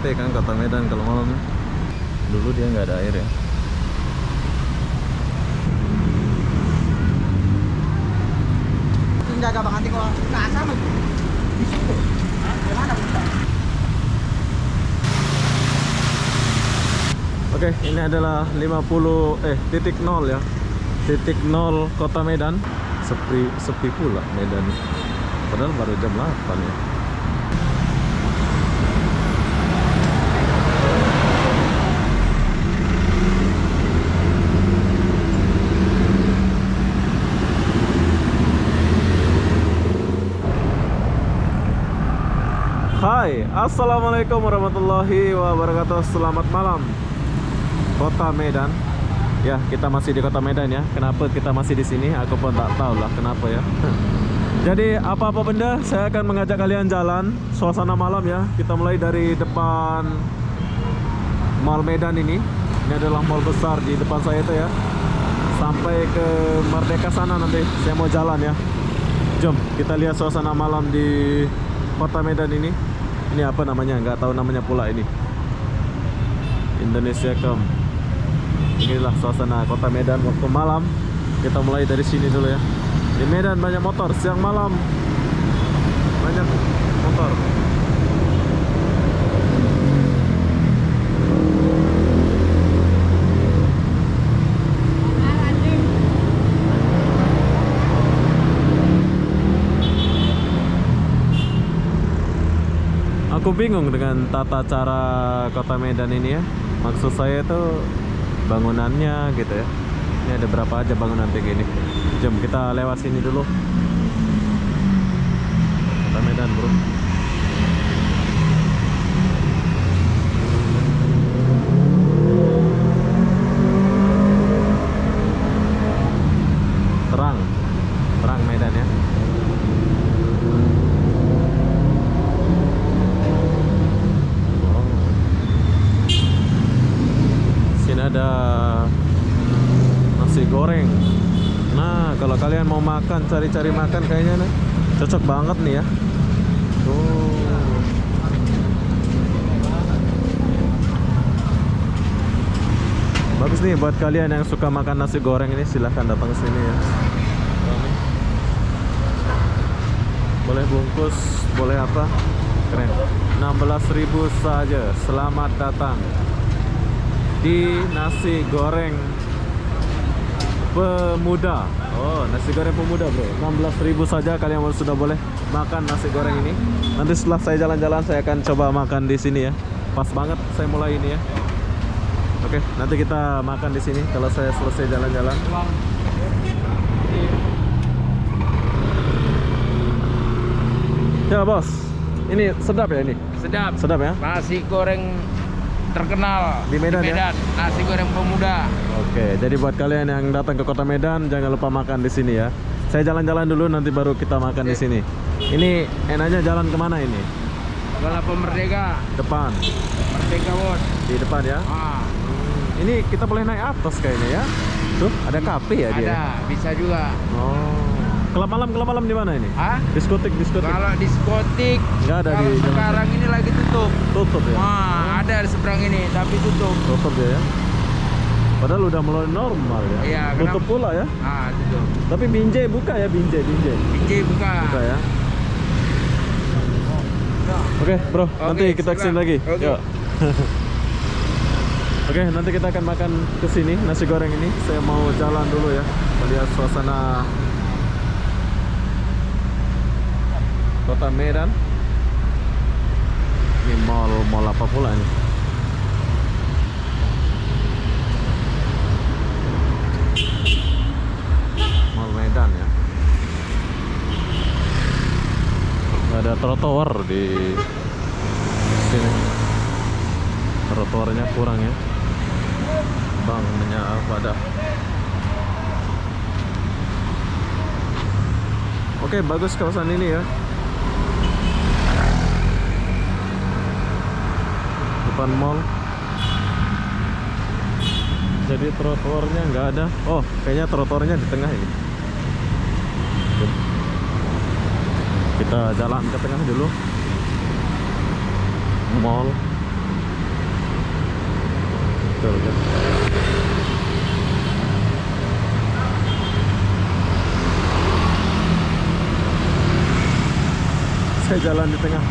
bete kan kota Medan kalau malam. Dulu dia nggak ada air ya. Jaga Bang Anti kalau ke asam itu di situ. Gimana bisa? Oke, ini adalah 50 ya. Titik 0 kota Medan. Sepi pula Medan. Padahal baru jam 8 ya. Hai, assalamualaikum warahmatullahi wabarakatuh. Selamat malam, Kota Medan. Ya, kita masih di Kota Medan ya. Kenapa kita masih di sini? Aku pun tak tahu lah kenapa ya. Jadi apa-apa benda, saya akan mengajak kalian jalan suasana malam ya. Kita mulai dari depan Mall Medan ini. Ini adalah mall besar di depan saya itu ya. Sampai ke Merdeka sana nanti saya mau jalan ya. Jom kita lihat suasana malam di Kota Medan ini. Ini apa namanya? Nggak tahu namanya pula ini. Indonesia Come. Inilah suasana Kota Medan waktu malam. Kita mulai dari sini dulu ya. Di Medan banyak motor siang malam. Banyak motor. Aku bingung dengan tata cara Kota Medan ini ya. Maksud saya itu bangunannya gitu ya. Ini ada berapa aja bangunan kayak gini. Jom kita lewat sini dulu. Kota Medan bro. Terang Medan ya. Ada nasi goreng. Nah, kalau kalian mau makan, cari-cari makan kayaknya nih cocok banget nih ya. Tuh. Bagus nih buat kalian yang suka makan nasi goreng ini, silahkan datang ke sini ya. Boleh bungkus, boleh apa? Keren. 16.000 saja. Selamat datang di nasi goreng pemuda. Oh, nasi goreng pemuda bro. 16.000 saja kalian sudah boleh makan nasi goreng ini. Nanti setelah saya jalan-jalan saya akan coba makan di sini ya. Pas banget saya mulai ini ya. Oke, nanti kita makan di sini kalau saya selesai jalan-jalan. Ya bos, ini sedap ya ini? Sedap ya? Nasi goreng terkenal di Medan ya? Nasi goreng pemuda. Oke, jadi buat kalian yang datang ke Kota Medan jangan lupa makan di sini ya. Saya jalan-jalan dulu nanti baru kita makan di sini. Ini enaknya jalan kemana ini? Galapan Merdeka. Depan. Merdeka bos. Di depan ya? Ini kita boleh naik atas kayaknya ya. Tuh, ada kafe ya dia. Ada, bisa juga. Oh. Klub malam di mana ini? Hah? Diskotik. Kalau diskotik nggak ada di sekarang ini lagi tutup. Tutup ya? Ada di seberang ini tapi tutup. Tutup ya? Padahal udah mulai normal ya? Iya, tutup pula ya? Tutup. Tapi Binjai buka ya? Binjai buka. Buka ya? Oke bro, nanti kita kesini lagi. Yuk. Oke, nanti kita akan makan kesini nasi goreng ini. Saya mau jalan dulu ya, melihat suasana Kota Medan. Ini mall apa pula ini? Mall Medan ya. Ada trotoar di sini. Trotoarnya kurang ya. Banknya apa dah? Oke, bagus kawasan ini ya. Depan mall. Jadi trotoarnya nggak ada. Oh, kayaknya trotoarnya di tengah ini. Kita jalan ke tengah dulu. Mall. Betul kan? Saya jalan di tengah.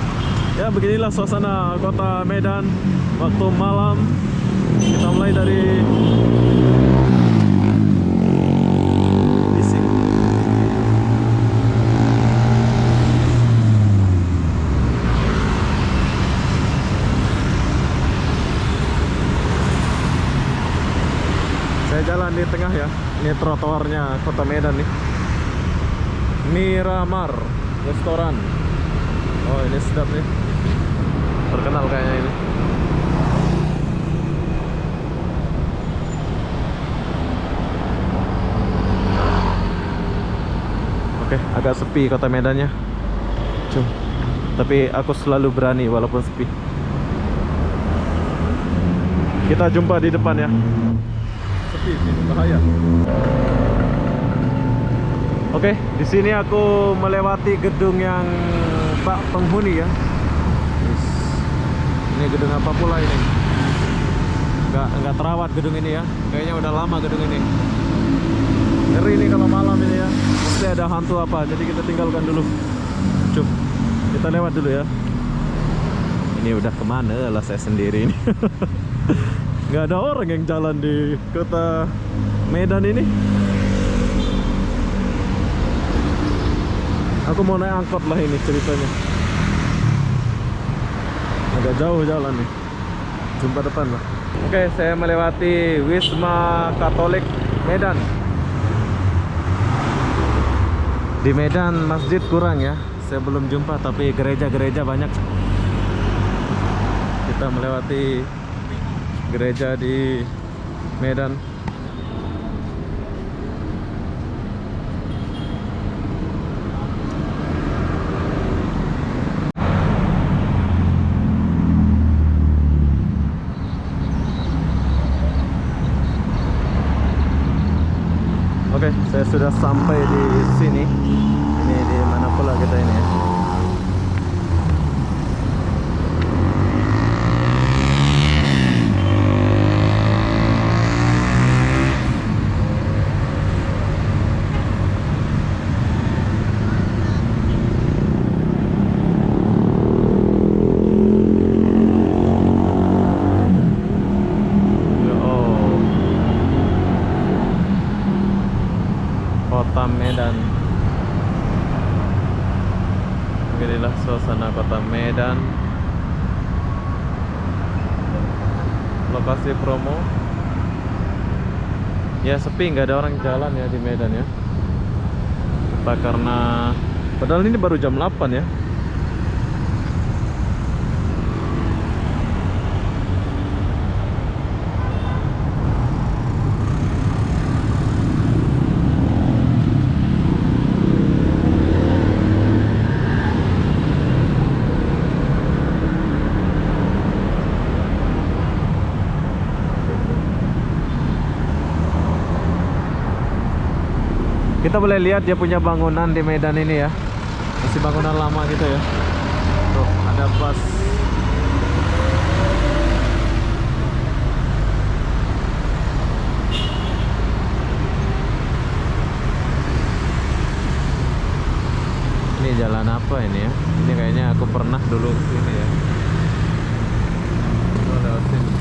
Ya beginilah suasana kota Medan waktu malam. Kita mulai dari di sini. Saya jalan di tengah ya. Ini trotoarnya kota Medan nih. Miramar restoran. Oh ini sedap nih. Terkenal kayaknya ini. Oke, agak sepi kota Medannya. Tapi aku selalu berani walaupun sepi. Kita jumpa di depan ya. Sepi sih, bahaya. Oke, di sini aku melewati gedung yang tak penghuni ya. Ini gedung apa pula ini? Nggak terawat gedung ini ya. Kayaknya udah lama gedung ini. Ngeri ini kalau malam ini ya. Pasti ada hantu apa. Jadi kita tinggalkan dulu. Cuk, kita lewat dulu ya. Ini udah kemana lah saya sendiri ini. Nggak ada orang yang jalan di kota Medan ini. Aku mau naik angkot lah ini ceritanya. Agak jauh jalan nih. Jumpa depan lah. Oke, saya melewati Wisma Katolik Medan. Di Medan masjid kurang ya. Saya belum jumpa, tapi gereja-gereja banyak. Kita melewati gereja di Medan. Oke, saya sudah sampai di sini. Ini di mana pula kita ini ya? Kota Medan. Inilah suasana kota Medan. Lokasi promo. Ya sepi, nggak ada orang jalan ya di Medan ya. Apa karena padahal ini baru jam 8 ya. Kita boleh lihat dia punya bangunan di Medan ini ya. Masih bangunan lama gitu ya. Tuh, ada bus. Ini jalan apa ini ya? Ini kayaknya aku pernah dulu kesini ya. Oh, lewat sini.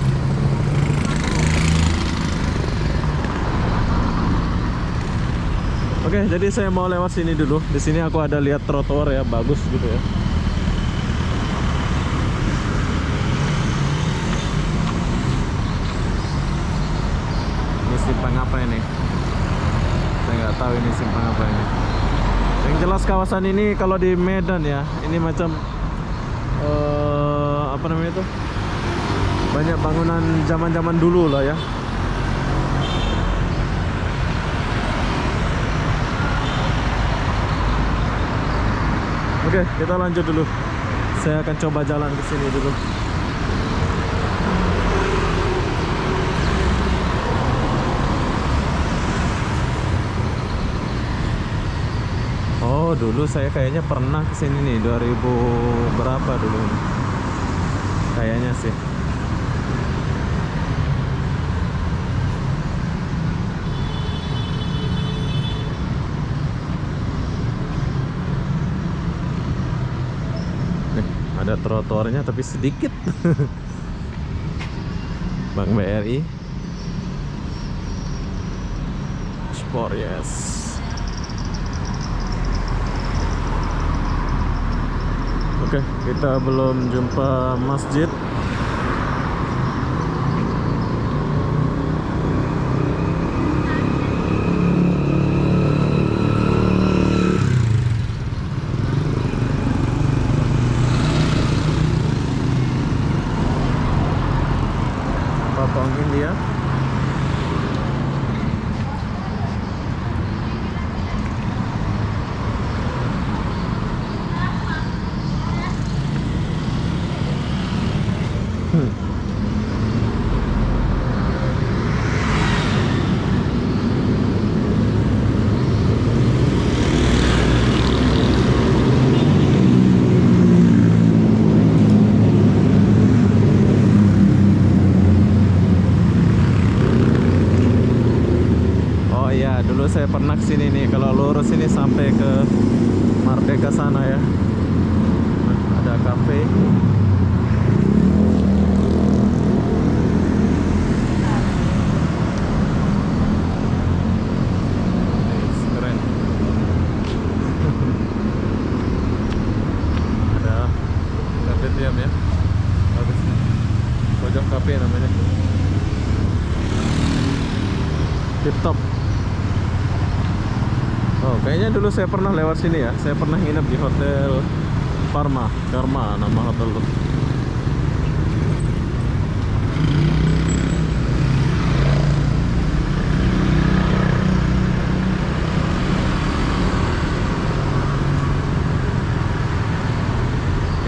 Oke, jadi saya mau lewat sini dulu. Di sini aku ada lihat trotoar ya, bagus gitu ya. Ini simpang apa ini? Saya nggak tahu ini simpang apa ini. Yang jelas kawasan ini kalau di Medan ya, ini macam apa namanya itu? Banyak bangunan zaman-zaman dulu lah ya. Oke, kita lanjut dulu. Saya akan coba jalan ke sini dulu. Oh, dulu saya kayaknya pernah ke sini nih, 2000 berapa dulu. Kayaknya sih. Ada trotoarnya tapi sedikit. Bank BRI. Sport, yes. Oke, kita belum jumpa masjid. Papang India. Oh iya, dulu saya pernah kesini nih. Kalau lurus ini sampai ke Merdeka sana ya. Nah, ada kafe. Keren. Ada kafe diam ya. Bagus nih. Pojok kafe namanya. Tip top. Oh, kayaknya dulu saya pernah lewat sini ya. Saya pernah nginep di Hotel Karma nama hotel tuh.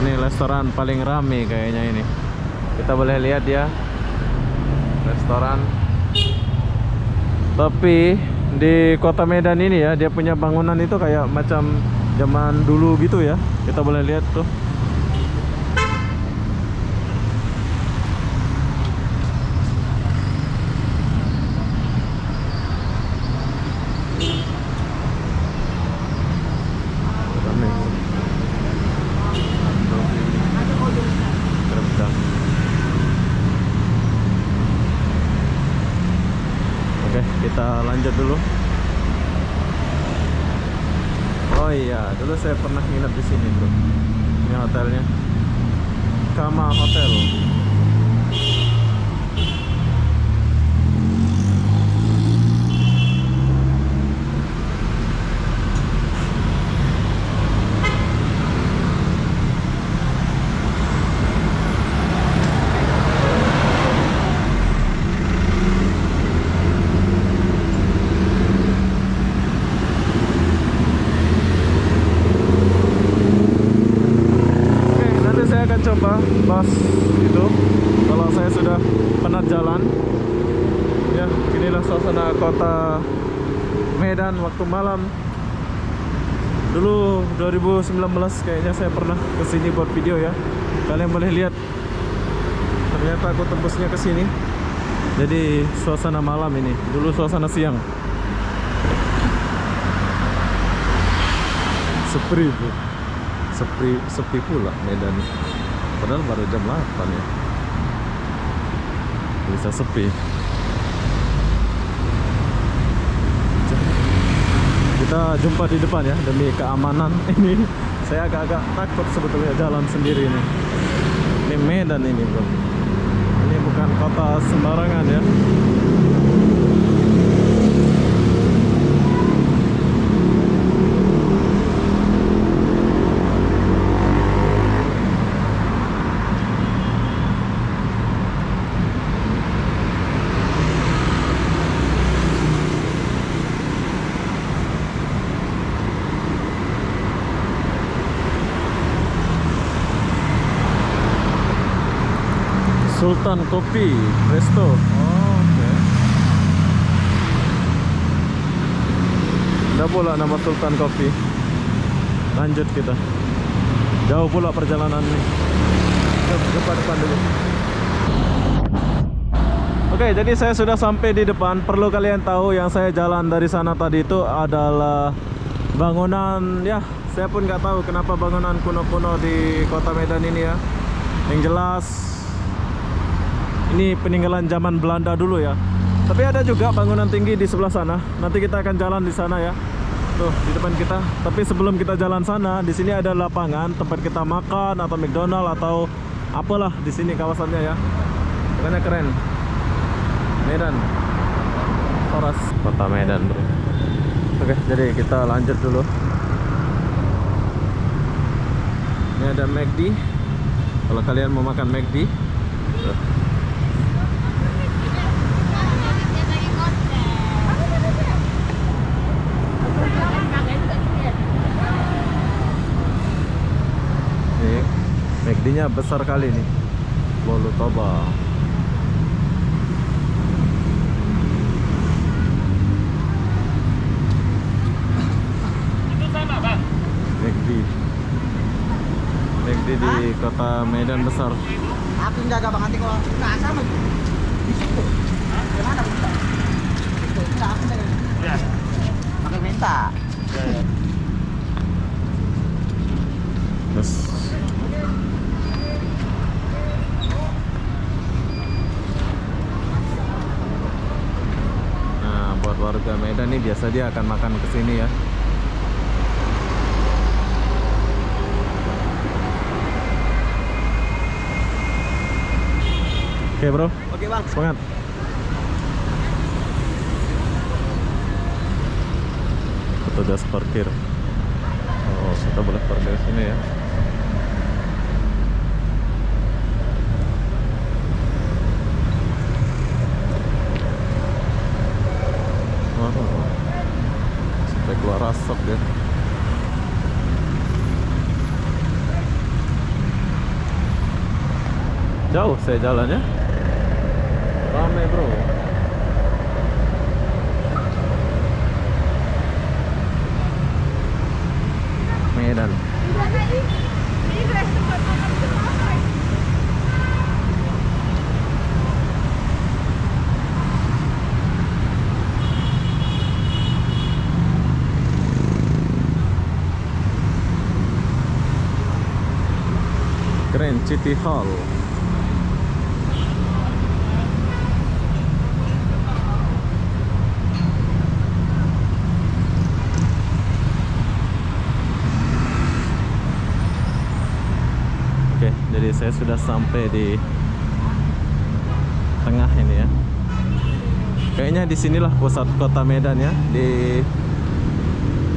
Ini restoran paling rame kayaknya ini. Kita boleh lihat ya. Restoran. Tapi di kota Medan ini ya, dia punya bangunan itu kayak macam zaman dulu gitu ya. Kita boleh lihat tuh. Rame. Rendang. Oke, kita lanjut dulu. Oh iya, dulu saya pernah nginep di sini tuh. Ini hotelnya, Kama Hotel. Coba bus itu kalau saya sudah penat jalan ya. Inilah suasana kota Medan waktu malam dulu 2019 kayaknya saya pernah kesini buat video ya. Kalian boleh lihat, ternyata aku tembusnya ke sini. Jadi suasana malam ini, dulu suasana siang. Sepi pula Medan. Padahal baru jam 8 ya. Bisa sepi. Kita jumpa di depan ya, demi keamanan. Ini saya agak-agak takut sebetulnya jalan sendiri ini. Ini Medan ini bro. Ini bukan kota sembarangan ya. Sultan Kopi Resto. Oh, oke. Ada pula nama Sultan Kopi. Lanjut kita. Jauh pula perjalanan ini. Depan dulu. Oke, jadi saya sudah sampai di depan. Perlu kalian tahu, yang saya jalan dari sana tadi itu adalah bangunan ya Saya pun nggak tahu kenapa bangunan kuno-kuno di kota Medan ini ya. Yang jelas ini peninggalan zaman Belanda dulu ya. Tapi ada juga bangunan tinggi di sebelah sana. Nanti kita akan jalan di sana ya. Tuh di depan kita. Tapi sebelum kita jalan sana, di sini ada lapangan tempat kita makan atau McDonald atau apalah di sini kawasannya ya. Pokoknya keren. Medan. Horas kota Medan, bro. Oke, jadi kita lanjut dulu. Ini ada McD. Kalau kalian mau makan McD, tuh. Nih, McD-nya besar kali nih. Bolu Toba. McD di kota Medan besar. Aku yang jaga bang, nanti kalau nggak sama itu di situ. Gimana minta? Itu nggak aku jaga. Ya. Pakai minta. Ya. Terus. Nah, buat warga Medan nih biasa dia akan makan ke sini ya. Oke bro, Oke bang. semangat. Petugas parkir. Oh, kita boleh parkir sini ya. Oh, sampai keluar asap ya. Jauh saya jalannya. Ramai bro. Medan. Grand City Hall. Oke, jadi saya sudah sampai di tengah ini ya. Kayaknya disinilah pusat kota Medan ya, di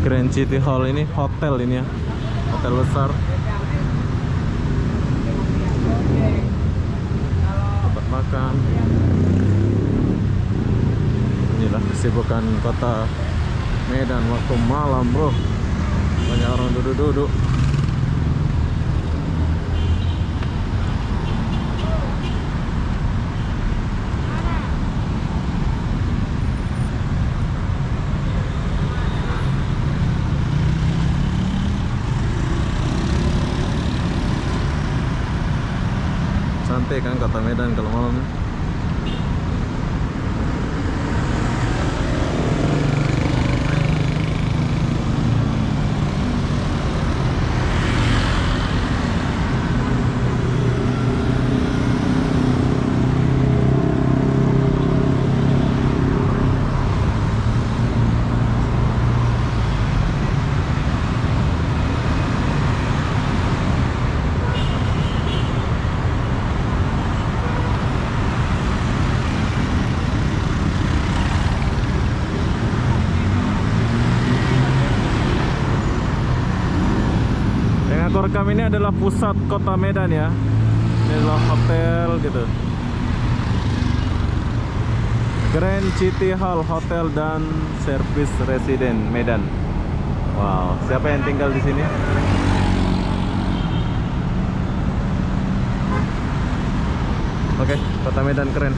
Grand City Hall ini, hotel ini ya, hotel besar. Tempat makan. Inilah kesibukan kota Medan waktu malam bro. Banyak orang duduk-duduk. Santai kan kota Medan kalau malam. Aku rekam ini adalah pusat kota Medan ya. Ini adalah hotel gitu. Grand City Hall Hotel dan Service Resident Medan. Wow, siapa yang tinggal di sini? Oke, kota Medan keren.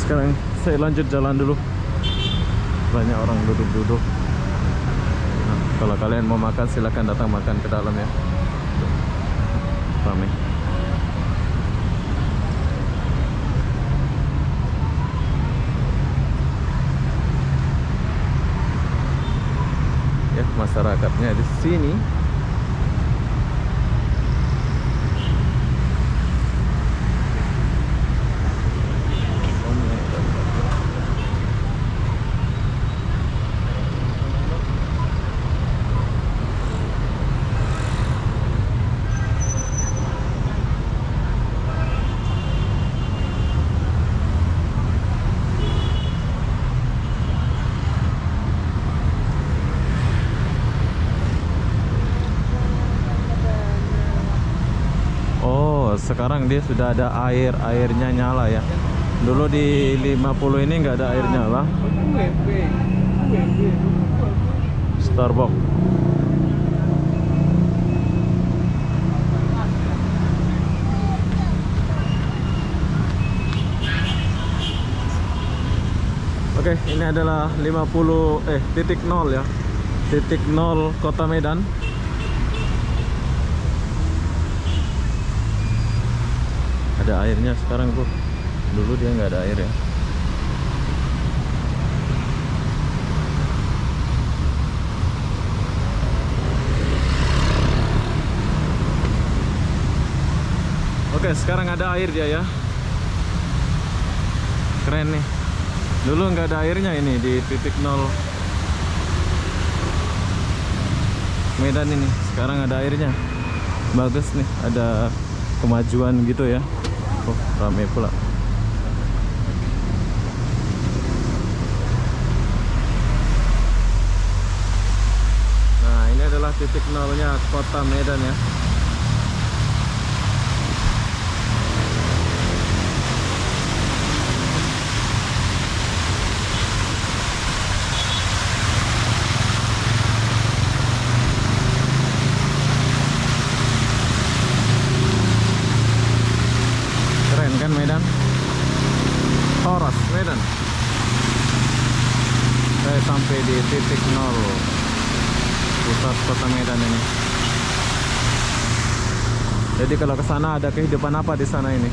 Sekarang saya lanjut jalan dulu. Banyak orang duduk-duduk. Kalau kalian mau makan silakan datang makan ke dalam ya. Ramai. Ya, masyarakatnya di sini. sekarang dia sudah ada airnya nyala ya. Dulu di 50 ini nggak ada air nyala. Starbucks. Oke, ini adalah 50 titik 0 ya. Titik 0 Kota Medan. Ada airnya sekarang tuh. Dulu dia nggak ada air ya. Oke, sekarang ada air dia ya. Keren nih. Dulu nggak ada airnya ini di titik 0 Medan ini. Sekarang ada airnya. Bagus nih, ada kemajuan gitu ya. Oh, ramai pula. Nah, ini adalah titik nolnya Kota Medan ya. Keren kan Medan? Horas Medan. Saya sampai di titik 0 pusat Kota Medan ini. Jadi kalau ke sana ada kehidupan apa di sana ini?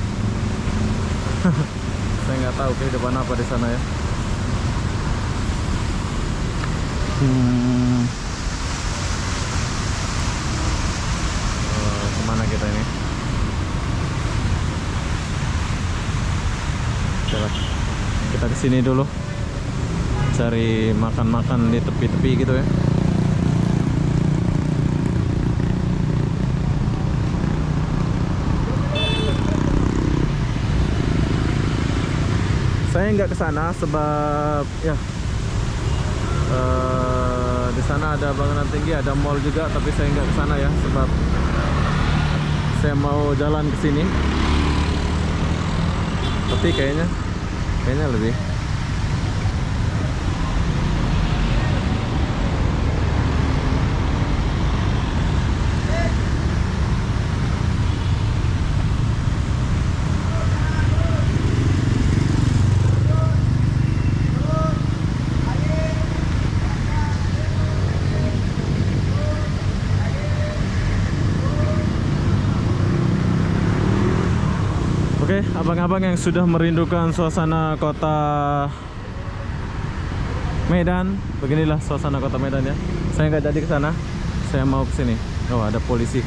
Saya nggak tahu kehidupan apa di sana ya. Kemana kita ini? Coba kita kesini dulu, cari makan-makan di tepi-tepi gitu ya. Saya nggak ke sana sebab ya di sana ada bangunan tinggi, ada mall juga, tapi saya nggak ke sana ya sebab saya mau jalan ke sini. Tapi kayaknya lebih Oke, abang-abang yang sudah merindukan suasana Kota Medan, beginilah suasana Kota Medan ya. Saya nggak jadi ke sana, saya mau ke sini. Oh, ada polisi.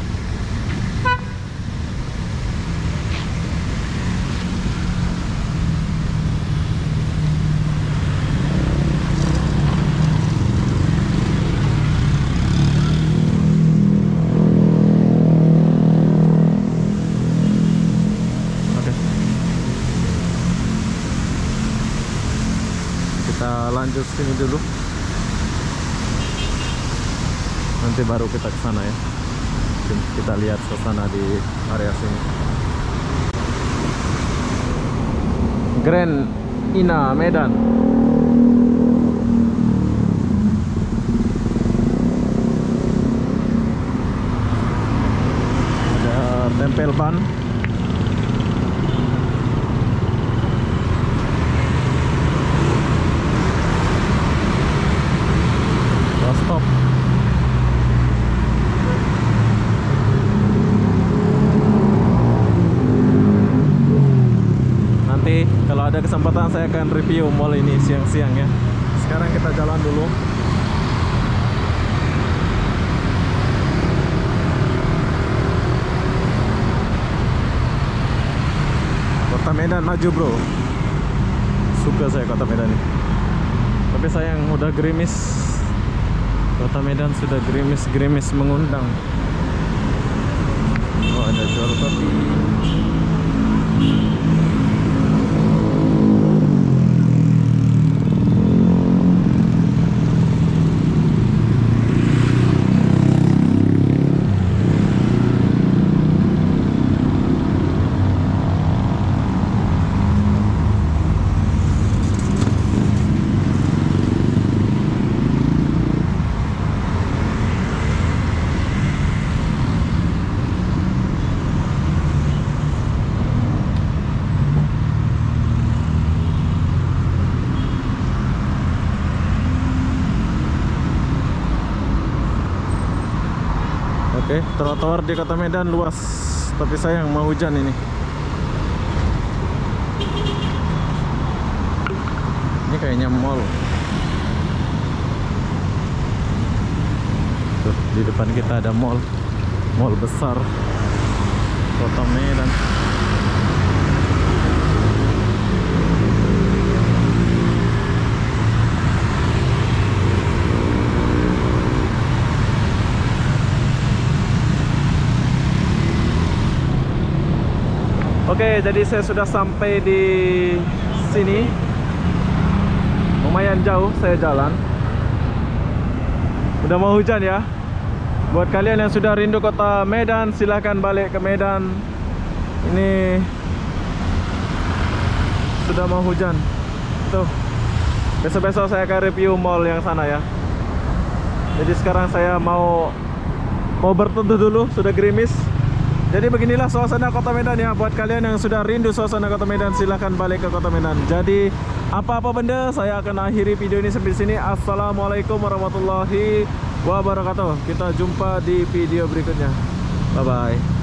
Kita lanjut sini dulu, nanti baru kita ke sana ya. Kita lihat suasana di area sini. Grand Ina Medan. Ada tempel ban. Stop. Nanti kalau ada kesempatan saya akan review mall ini siang-siang ya. Sekarang kita jalan dulu. Kota Medan maju bro. Suka saya Kota Medan ini. Tapi sayang udah gerimis. Kota Medan sudah gerimis mengundang. Oh, ada jual kopi. Oke, trotoar di Kota Medan luas, tapi sayang mau hujan ini. Ini kayaknya mall. Tuh, di depan kita ada mall. Mall besar Kota Medan. Oke, jadi saya sudah sampai di sini. Lumayan jauh saya jalan. Udah mau hujan ya. Buat kalian yang sudah rindu Kota Medan, silahkan balik ke Medan. Ini sudah mau hujan. Tuh. Besok-besok saya akan review mall yang sana ya. Jadi sekarang saya mau berteduh dulu, sudah gerimis. Jadi beginilah suasana Kota Medan ya. Buat kalian yang sudah rindu suasana Kota Medan, silahkan balik ke Kota Medan. Jadi apa-apa benda, saya akan akhiri video ini sampai sini. Assalamualaikum warahmatullahi wabarakatuh. Kita jumpa di video berikutnya. Bye bye.